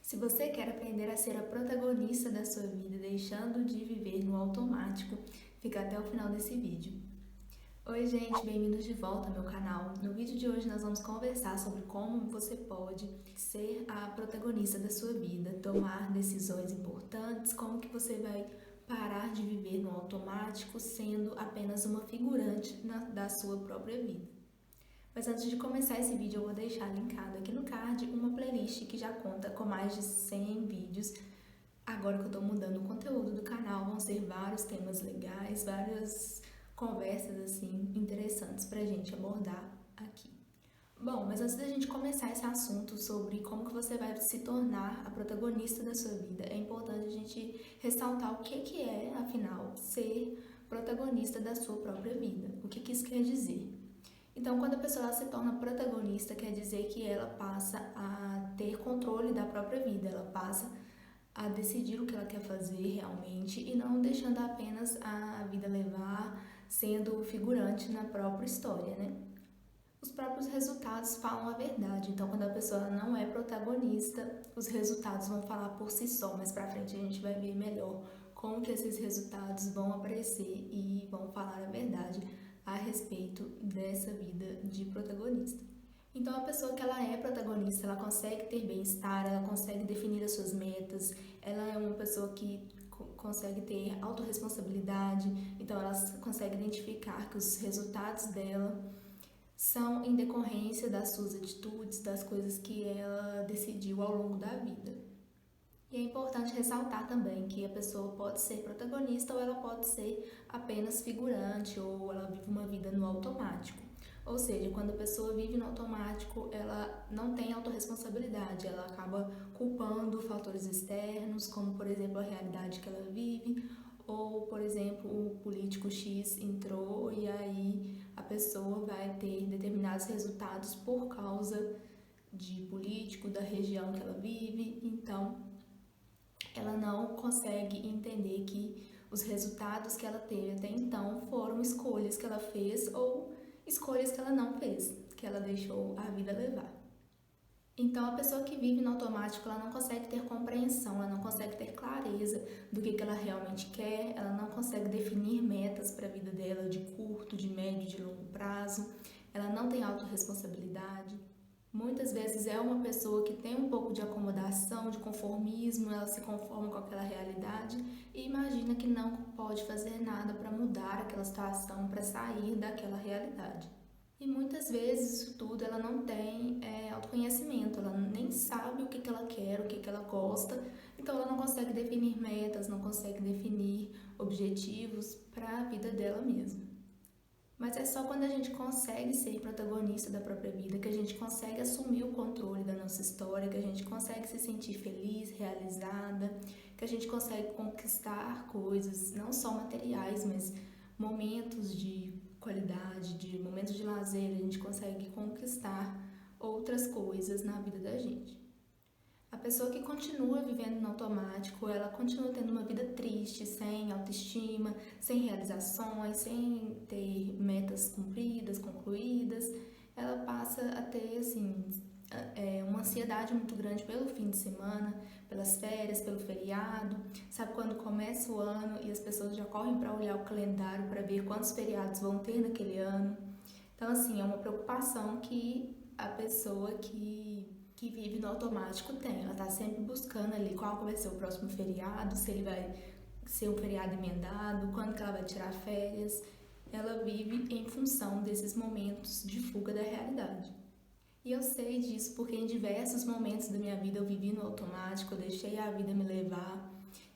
Se você quer aprender a ser a protagonista da sua vida, deixando de viver no automático, fica até o final desse vídeo. Oi gente, bem-vindos de volta ao meu canal. No vídeo de hoje nós vamos conversar sobre como você pode ser a protagonista da sua vida, tomar decisões importantes, como que você vai parar de viver no automático sendo apenas uma figurante da sua própria vida. Mas antes de começar esse vídeo, eu vou deixar linkado aqui no card uma playlist que já conta com mais de 100 vídeos. Agora que eu tô mudando o conteúdo do canal, vão ser vários temas legais, várias conversas assim interessantes pra gente abordar aqui. Bom, mas antes da gente começar esse assunto sobre como que você vai se tornar a protagonista da sua vida, é importante a gente ressaltar o que é, afinal, ser protagonista da sua própria vida. O que isso quer dizer? Então, quando a pessoa se torna protagonista, quer dizer que ela passa a ter controle da própria vida, ela passa a decidir o que ela quer fazer realmente e não deixando apenas a vida levar, sendo figurante na própria história, né? Os próprios resultados falam a verdade, então quando a pessoa não é protagonista, os resultados vão falar por si só, mas pra frente a gente vai ver melhor como que esses resultados vão aparecer e vão falar a verdade a respeito dessa vida de protagonista. Então a pessoa que ela é protagonista, ela consegue ter bem-estar, ela consegue definir as suas metas, ela é uma pessoa que consegue ter autorresponsabilidade, então ela consegue identificar que os resultados dela são em decorrência das suas atitudes, das coisas que ela decidiu ao longo da vida. E é importante ressaltar também que a pessoa pode ser protagonista ou ela pode ser apenas figurante ou ela vive uma vida no automático. Ou seja, quando a pessoa vive no automático, ela não tem autorresponsabilidade, ela acaba culpando fatores externos, como por exemplo a realidade que ela vive, ou por exemplo o político X entrou e aí a pessoa vai ter determinados resultados por causa de político, da região que ela vive, então ela não consegue entender que os resultados que ela teve até então foram escolhas que ela fez ou escolhas que ela não fez, que ela deixou a vida levar. Então, a pessoa que vive no automático, ela não consegue ter compreensão, ela não consegue ter clareza do que ela realmente quer, ela não consegue definir metas para a vida dela de curto, de médio, de longo prazo, ela não tem autorresponsabilidade. Muitas vezes é uma pessoa que tem um pouco de acomodação, de conformismo, ela se conforma com aquela realidade e imagina que não pode fazer nada para mudar aquela situação, para sair daquela realidade. E muitas vezes isso tudo ela não tem autoconhecimento, ela nem sabe o que ela quer, o que ela gosta, então ela não consegue definir metas, não consegue definir objetivos para a vida dela mesma. Mas é só quando a gente consegue ser protagonista da própria vida, que a gente consegue assumir o controle da nossa história, que a gente consegue se sentir feliz, realizada, que a gente consegue conquistar coisas, não só materiais, mas momentos de qualidade, de momentos de lazer, a gente consegue conquistar outras coisas na vida da gente. A pessoa que continua vivendo no automático, ela continua tendo uma vida triste, sem autoestima, sem realizações, sem ter metas cumpridas, concluídas. Ela passa a ter, assim, uma ansiedade muito grande pelo fim de semana, pelas férias, pelo feriado. Sabe quando começa o ano e as pessoas já correm para olhar o calendário para ver quantos feriados vão ter naquele ano. Então, assim, é uma preocupação que a pessoa que vive no automático tem. Ela tá sempre buscando ali qual vai ser o próximo feriado, se ele vai ser um feriado emendado, quando que ela vai tirar férias. Ela vive em função desses momentos de fuga da realidade. E eu sei disso porque em diversos momentos da minha vida eu vivi no automático, eu deixei a vida me levar,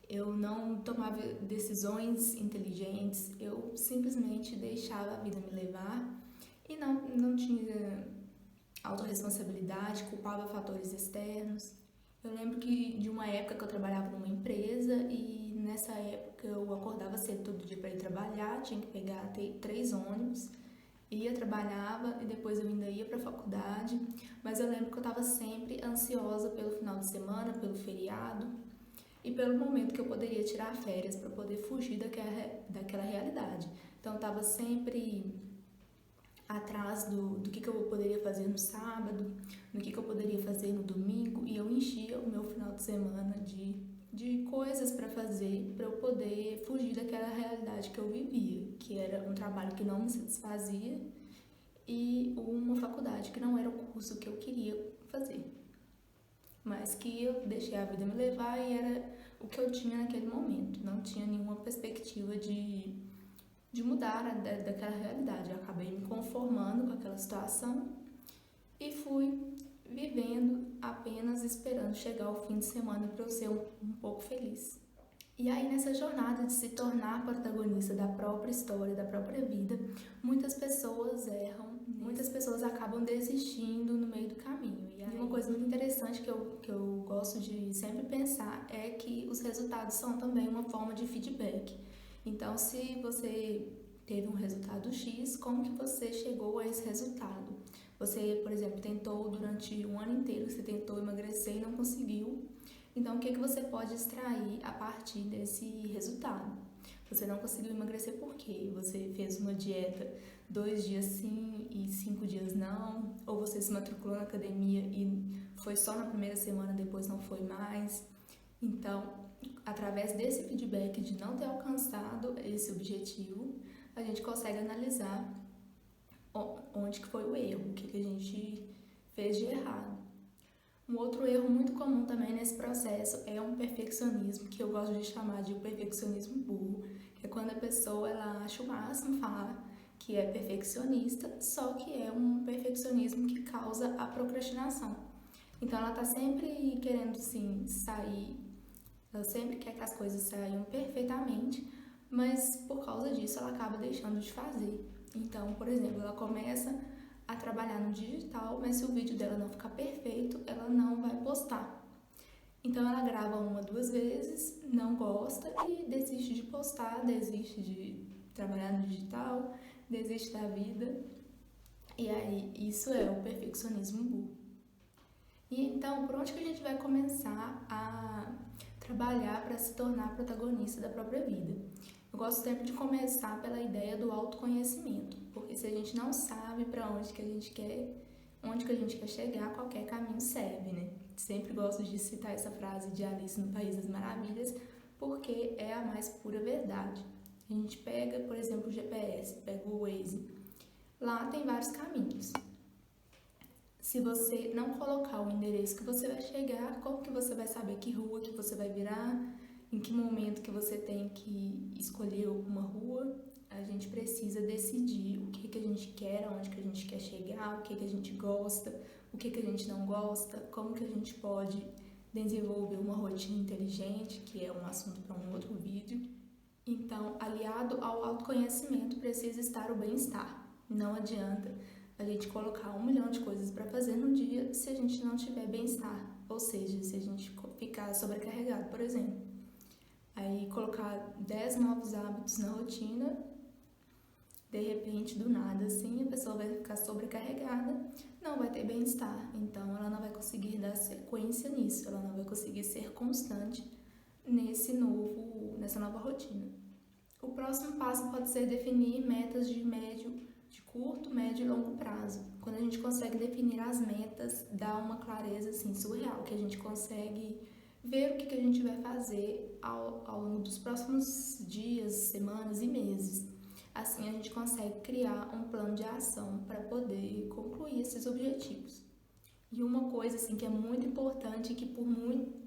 eu não tomava decisões inteligentes, eu simplesmente deixava a vida me levar e não tinha autorresponsabilidade, culpava fatores externos. Eu lembro que de uma época que eu trabalhava numa empresa e nessa época eu acordava cedo todo dia para ir trabalhar, tinha que pegar 3 ônibus, ia, trabalhava e depois eu ainda ia para a faculdade, mas eu lembro que eu estava sempre ansiosa pelo final de semana, pelo feriado e pelo momento que eu poderia tirar férias para poder fugir daquela realidade. Então eu estava sempre atrás do que eu poderia fazer no sábado, do que eu poderia fazer no domingo, e eu enchia o meu final de semana de coisas para fazer, para eu poder fugir daquela realidade que eu vivia, que era um trabalho que não me satisfazia e uma faculdade que não era o curso que eu queria fazer, mas que eu deixei a vida me levar e era o que eu tinha naquele momento. Não tinha nenhuma perspectiva de mudar daquela realidade. Eu acabei me conformando com aquela situação e fui vivendo apenas esperando chegar o fim de semana para eu ser um pouco feliz. E aí, nessa jornada de se tornar protagonista da própria história, da própria vida, muitas pessoas erram, muitas pessoas acabam desistindo no meio do caminho. E aí, uma coisa muito interessante que eu gosto de sempre pensar é que os resultados são também uma forma de feedback. Então, se você teve um resultado X, como que você chegou a esse resultado? Você, por exemplo, tentou durante um ano inteiro, você tentou emagrecer e não conseguiu. Então, o que você pode extrair a partir desse resultado? Você não conseguiu emagrecer por quê? Você fez uma dieta 2 dias sim e 5 dias não? Ou você se matriculou na academia e foi só na primeira semana, depois não foi mais? Então, através desse feedback de não ter alcançado esse objetivo, a gente consegue analisar onde que foi o erro, o que a gente fez de errado. Um outro erro muito comum também nesse processo é um perfeccionismo, que eu gosto de chamar de perfeccionismo burro, que é quando a pessoa ela acha o máximo falar que é perfeccionista, só que é um perfeccionismo que causa a procrastinação. Então ela está sempre querendo sim sair, ela sempre quer que as coisas saiam perfeitamente, mas por causa disso ela acaba deixando de fazer. Então, por exemplo, ela começa a trabalhar no digital, mas se o vídeo dela não ficar perfeito, ela não vai postar. Então ela grava 1, 2 vezes, não gosta e desiste de postar, desiste de trabalhar no digital, desiste da vida. E aí, isso é o perfeccionismo burro. E então, por onde que a gente vai começar a trabalhar para se tornar protagonista da própria vida? Eu gosto sempre de começar pela ideia do autoconhecimento, porque se a gente não sabe para onde que a gente quer chegar, qualquer caminho serve, né? Sempre gosto de citar essa frase de Alice no País das Maravilhas, porque é a mais pura verdade. A gente pega, por exemplo, o GPS, pega o Waze. Lá tem vários caminhos. Se você não colocar o endereço que você vai chegar, como que você vai saber que rua que você vai virar? Em que momento que você tem que escolher uma rua? A gente precisa decidir o que a gente quer, aonde que a gente quer chegar, o que a gente gosta, o que a gente não gosta, como que a gente pode desenvolver uma rotina inteligente, que é um assunto para um outro vídeo. Então, aliado ao autoconhecimento, precisa estar o bem-estar. Não adianta a gente colocar 1 milhão de coisas para fazer no dia se a gente não tiver bem-estar, ou seja, se a gente ficar sobrecarregado, por exemplo. Aí colocar 10 novos hábitos na rotina, de repente, do nada, assim, a pessoa vai ficar sobrecarregada, não vai ter bem-estar, então ela não vai conseguir dar sequência nisso, ela não vai conseguir ser constante nessa nova rotina. O próximo passo pode ser definir metas de curto, médio e longo prazo. Quando a gente consegue definir as metas, dá uma clareza assim, surreal, que a gente consegue ver o que a gente vai fazer ao longo dos próximos dias, semanas e meses. Assim a gente consegue criar um plano de ação para poder concluir esses objetivos. E uma coisa assim que é muito importante e que por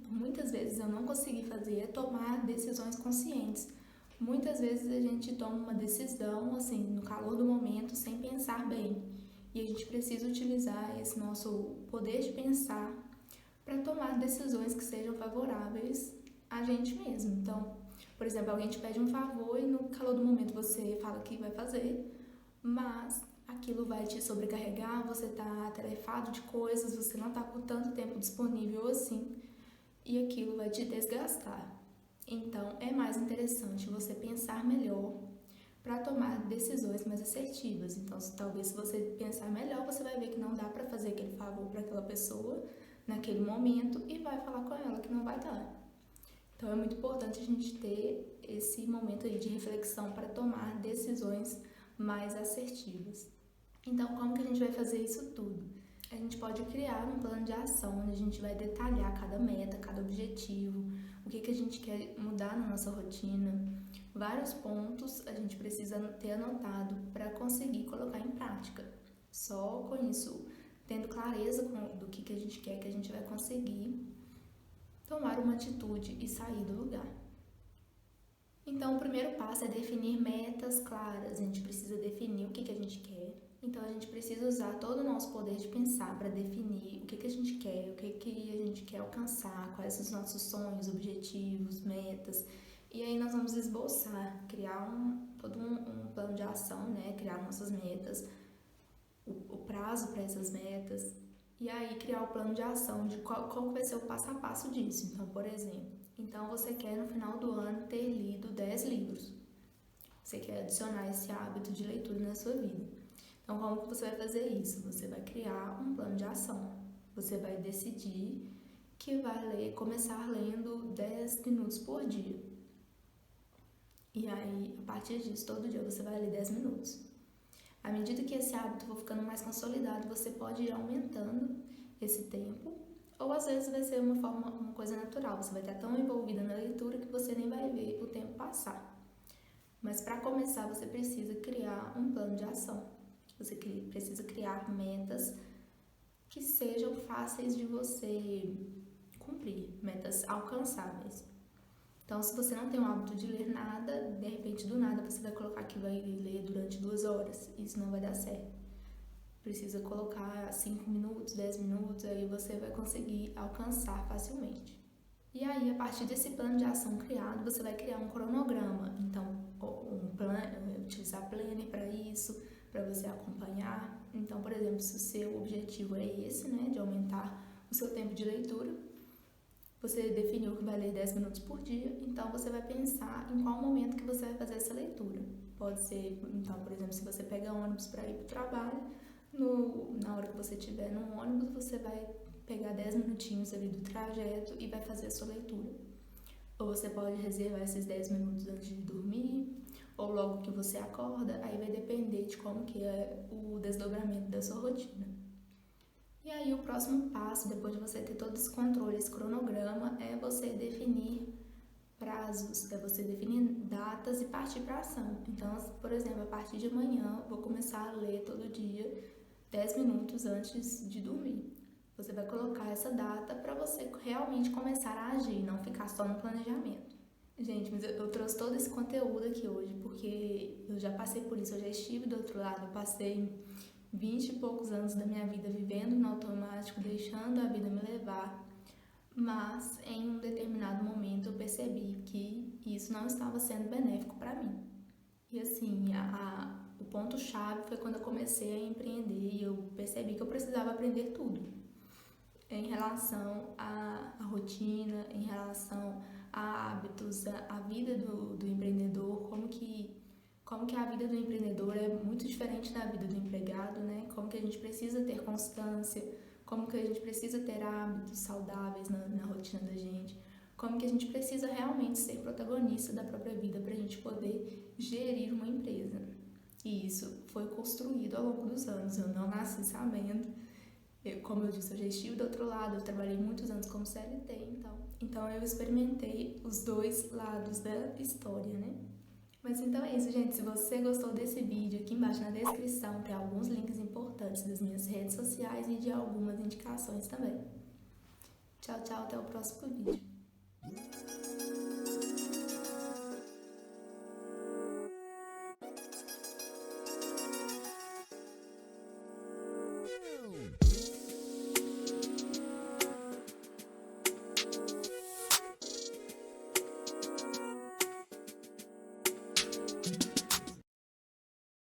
muitas vezes eu não consegui fazer é tomar decisões conscientes. Muitas vezes a gente toma uma decisão assim no calor do momento sem pensar bem. E a gente precisa utilizar esse nosso poder de pensar para tomar decisões que sejam favoráveis a gente mesmo. Então, por exemplo, alguém te pede um favor e no calor do momento você fala que vai fazer, mas aquilo vai te sobrecarregar, você está atarefado de coisas, você não está com tanto tempo disponível assim, e aquilo vai te desgastar. Então, é mais interessante você pensar melhor para tomar decisões mais assertivas. Então, talvez se você pensar melhor, você vai ver que não dá para fazer aquele favor para aquela pessoa naquele momento e vai falar com ela que não vai dar. Então, é muito importante a gente ter esse momento aí de reflexão para tomar decisões mais assertivas. Então, como que a gente vai fazer isso tudo? A gente pode criar um plano de ação onde a gente vai detalhar cada meta, cada objetivo, o que a gente quer mudar na nossa rotina. Vários pontos a gente precisa ter anotado para conseguir colocar em prática. Só com isso, tendo clareza do que a gente quer, que a gente vai conseguir tomar uma atitude e sair do lugar. Então, o primeiro passo é definir metas claras. A gente precisa definir o que a gente quer. Então, a gente precisa usar todo o nosso poder de pensar para definir o que a gente quer, o que a gente quer alcançar, quais são os nossos sonhos, objetivos, metas. E aí nós vamos esboçar, criar todo um plano de ação, né? Criar nossas metas, o prazo para essas metas. E aí criar o plano de ação de qual vai ser o passo a passo disso. Então, por exemplo, você quer no final do ano ter lido 10 livros. Você quer adicionar esse hábito de leitura na sua vida. Então, como que você vai fazer isso? Você vai criar um plano de ação. Você vai decidir que vai começar lendo 10 minutos por dia. E aí, a partir disso, todo dia você vai ler 10 minutos. À medida que esse hábito for ficando mais consolidado, você pode ir aumentando esse tempo, ou às vezes vai ser uma coisa natural. Você vai estar tão envolvida na leitura que você nem vai ver o tempo passar. Mas para começar, você precisa criar um plano de ação. Você precisa criar metas que sejam fáceis de você cumprir, metas alcançáveis. Então, se você não tem o hábito de ler nada, de repente do nada você vai colocar que vai ler durante 2 horas. Isso não vai dar certo. Precisa colocar 5 minutos, 10 minutos, aí você vai conseguir alcançar facilmente. E aí, a partir desse plano de ação criado, você vai criar um cronograma. Então, utilizar planner para isso, para você acompanhar. Então, por exemplo, se o seu objetivo é esse, né, de aumentar o seu tempo de leitura, você definiu que vai ler 10 minutos por dia, então você vai pensar em qual momento que você vai fazer essa leitura. Pode ser, então, por exemplo, se você pega ônibus para ir para o trabalho, na hora que você estiver no ônibus, você vai pegar 10 minutinhos ali do trajeto e vai fazer a sua leitura. Ou você pode reservar esses 10 minutos antes de dormir, ou logo que você acorda, aí vai depender de como que é o desdobramento da sua rotina. E aí o próximo passo, depois de você ter todo esse controle, esse cronograma, é você definir prazos, é você definir datas e partir para ação. Então, por exemplo, a partir de amanhã, vou começar a ler todo dia 10 minutos antes de dormir. Você vai colocar essa data para você realmente começar a agir, não ficar só no planejamento. Gente, mas eu trouxe todo esse conteúdo aqui hoje porque eu já passei por isso, eu já estive do outro lado, eu passei 20 e poucos anos da minha vida vivendo no automático, deixando a vida me levar, mas em um determinado momento eu percebi que isso não estava sendo benéfico para mim. E assim, o ponto-chave foi quando eu comecei a empreender e eu percebi que eu precisava aprender tudo em relação à rotina, em relação a hábitos, a vida do empreendedor, como que a vida do empreendedor é muito diferente da vida do empregado, né? Como que a gente precisa ter constância, como que a gente precisa ter hábitos saudáveis na rotina da gente, como que a gente precisa realmente ser protagonista da própria vida para a gente poder gerir uma empresa. E isso foi construído ao longo dos anos, eu não nasci sabendo. Como eu disse, eu já estive do outro lado, eu trabalhei muitos anos como CLT, então eu experimentei os dois lados da história, né? Mas então é isso, gente. Se você gostou desse vídeo, aqui embaixo na descrição tem alguns links importantes das minhas redes sociais e de algumas indicações também. Tchau, tchau, até o próximo vídeo.